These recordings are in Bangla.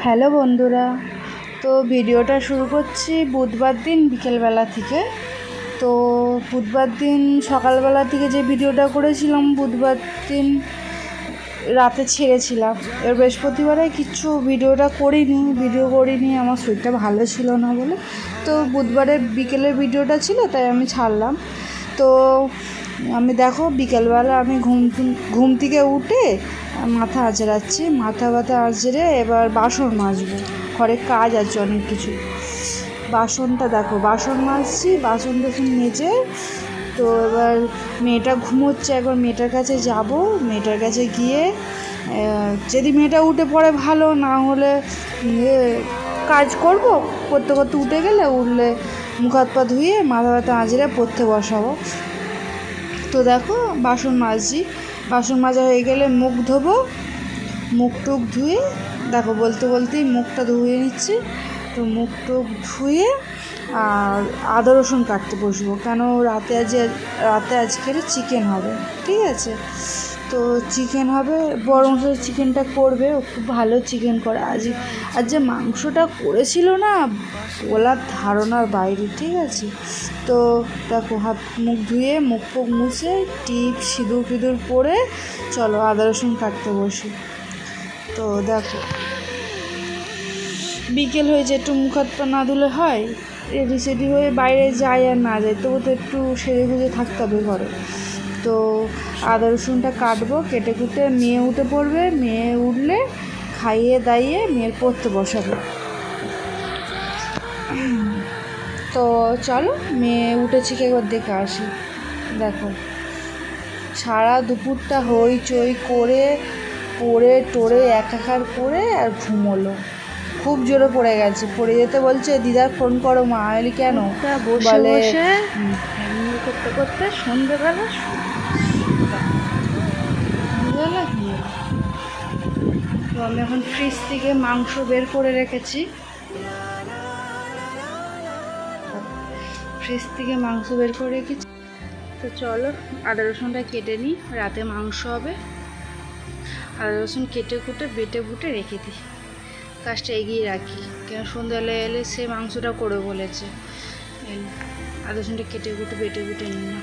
হ্যালো বন্ধুরা, তো ভিডিওটা শুরু করছি বুধবার দিন বিকেলবেলা থেকে। তো বুধবার দিন সকালবেলা থেকে যে ভিডিওটা করেছিলাম বুধবার দিন রাতে ছেড়েছিলাম। এবার বৃহস্পতিবারে কিছু ভিডিও করিনি, আমার শরীরটা ভালো ছিল না বলে। তো বুধবারের বিকেলের ভিডিওটা ছিল, তাই আমি ছাড়লাম। তো আমি দেখো বিকেলবেলা আমি ঘুম থেকে উঠে মাথা আঁচড়াচ্ছি, মাথা আঁচড়ে এবার বাসন মাজবো। ঘরে কাজ আছে অনেক কিছু। বাসনটা দেখো, বাসন মাজছি, বাসন মেজে তো এবার মেয়েটা ঘুমোচ্ছে, একবার মেয়েটার কাছে যাব। মেয়েটার কাছে গিয়ে যদি মেয়েটা উঠে পড়ে ভালো, না হলে কাজ করতে উঠে উঠলে মুখ হাত পা ধুয়ে মাথা আঁচড়ে পড়তে বসাবো। তো দেখো বাসন মাজছি, বাসন মাজা হয়ে গেলে মুখ ধোবো, মুখ টুক ধুয়ে দেখো বলতেই মুখটা ধুয়ে নিচ্ছি। তো মুখ টুক ধুয়ে আর আদা রসুন কাটতে বসবো, কেন রাতে আজকের চিকেন হবে, ঠিক আছে? তো চিকেন হবে, বড় মশাই চিকেনটা করবে, ও খুব ভালো চিকেন করে। আজ যে মাংসটা করেছিল না, বলার ধারণার বাইরে, ঠিক আছে? তো দেখো হাত মুখ ধুয়ে মুখ মুছে টিপ সিঁদুর পরে চলো আদা রসুন কাটতে বসি। তো দেখো বিকেল হয়েছে, একটু মুখ হাত পা না ধুলে হয়? রেডি হয়ে বাইরে যায় আর না যায়, তবু তো একটু সেরে গুজে থাকতে হবে ঘরে। তো আদা রসুনটা কাটবো, কেটে কুটে মেয়ে উঠে পড়বে, মেয়ে উঠলে খাইয়ে দাইয়ে মেয়ের পড়তে বসাবো। তো চলো মেয়ে উঠেছি কি একবার দেখে আসি। দেখো সারা দুপুরটা হইচই করে পড়ে টোরে একাকার করে আর ঘুমোলো, খুব জোরে পড়ে গেছে। পড়ে যেতে বলছে দিদার ফোন করো মা। এলি কেন? বলে করতে সন্ধ্যেবেলা তো আমি এখন ফ্রিজ থেকে মাংস বের করে রেখেছি, তো চলো আদা রসুনটা কেটে নিই, রাতে মাংস হবে। আদা রসুন কেটে কুটে বেটে বুটে রেখে দিই, কাজটা এগিয়ে রাখি, কেন সন্ধ্যাবেলা এলে সে মাংসটা করে বলেছে। আদা রসুনটা কেটে কুটে বেটে বুটে নিই না।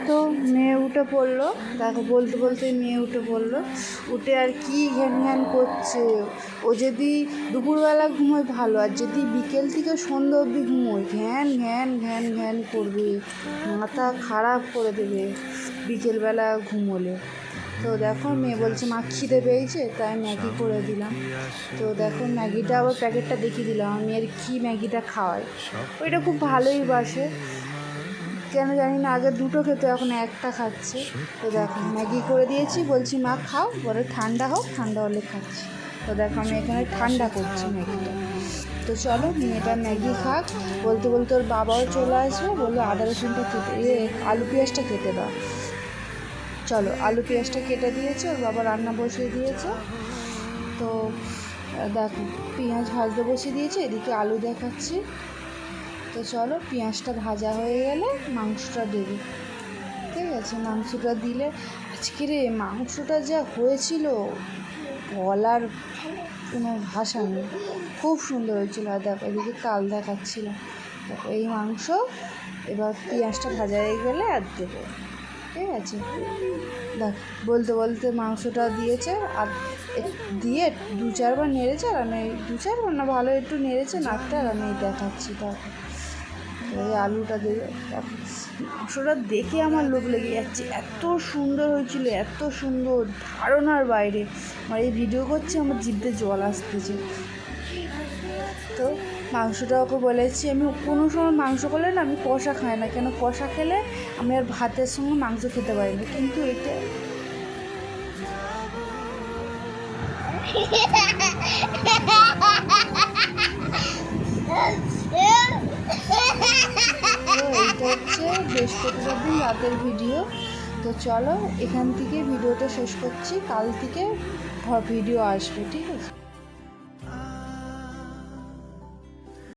তো মেয়ে উঠে পড়লো, দেখো বলতে মেয়ে উঠে পড়লো। উঠে আর কি ঘ্যান করছে। ও যদি দুপুরবেলা ঘুমোয় ভালো, আর যদি বিকেল থেকে সন্ধ্যা অবধি ঘুমোয় ঘ্যান করবে, মাথা খারাপ করে দেবে বিকেলবেলা ঘুমোলে। তো দেখো মেয়ে বলছে মা খিদে পেয়েছে, তাই ম্যাগি করে দিলাম। তো দেখো ম্যাগিটা আবার প্যাকেটটা দেখিয়ে দিলাম, আমি আর কি ম্যাগিটা খাওয়াই। ওইটা খুব ভালোই বাসে, কেন জানি না, আগে দুটো খেতো, এখন একটা খাচ্ছে। তো দেখো ম্যাগি করে দিয়েছি, বলছি মা খাও, বলে ঠান্ডা হোক, ঠান্ডা হলে খাচ্ছি। তো দেখো আমি এখানে ঠান্ডা করছি ম্যাগিটা। তো চলো মেয়েটা ম্যাগি খাক, বলতে ওর বাবাও চলে আসবে, বললো আদা রসুনটা আলু পেঁয়াজটা কেটে দাও। চলো আলু পেঁয়াজটা কেটে দিয়েছে, ওর বাবা রান্না বসিয়ে দিয়েছে। তো দেখো পেঁয়াজ ভাজতে বসিয়ে দিয়েছে, এদিকে আলু দেখাচ্ছি। তো চলো পেঁয়াজটা ভাজা হয়ে গেলে মাংসটা দেবে, ঠিক আছে? মাংসটা দিলে আজকে মাংসটা যা হয়েছিল বলার কোনো ভাষা নেই, খুব সুন্দর হয়েছিল। আর দেখো এদিকে কাল দেখাচ্ছিলাম, দেখো এই মাংস এবার পেঁয়াজটা ভাজা হয়ে গেলে আর দেবো, ঠিক আছে? দেখ বলতে মাংসটা দিয়েছে, আর দিয়ে 2-4 বার নেড়েছে, আর আমি 2-4 বার না, ভালো একটু নেড়েছে নাড়তে, আর আমি দেখাচ্ছি। দেখো এই আলুটা দেবে, মাংসটা দেখে আমার লোভ লেগে যাচ্ছে, এত সুন্দর হয়েছিল, এত সুন্দর, ধারণার বাইরে। আমার এই ভিডিও করছি, আমার জিভে জল আসতেছে। তো মাংসটা ওকে বলেছি, আমি কোনো সময় মাংস করলে না আমি কষা খাই না, কেন কষা খেলে আমি আর ভাতের সঙ্গে মাংস খেতে পারি না, কিন্তু এটা এইটা হচ্ছে বৃহস্পতিবার দিন রাতের ভিডিও। তো চলো এখান থেকে ভিডিওটা শেষ করছি, কাল থেকে ভিডিও আসবে, ঠিক আছে?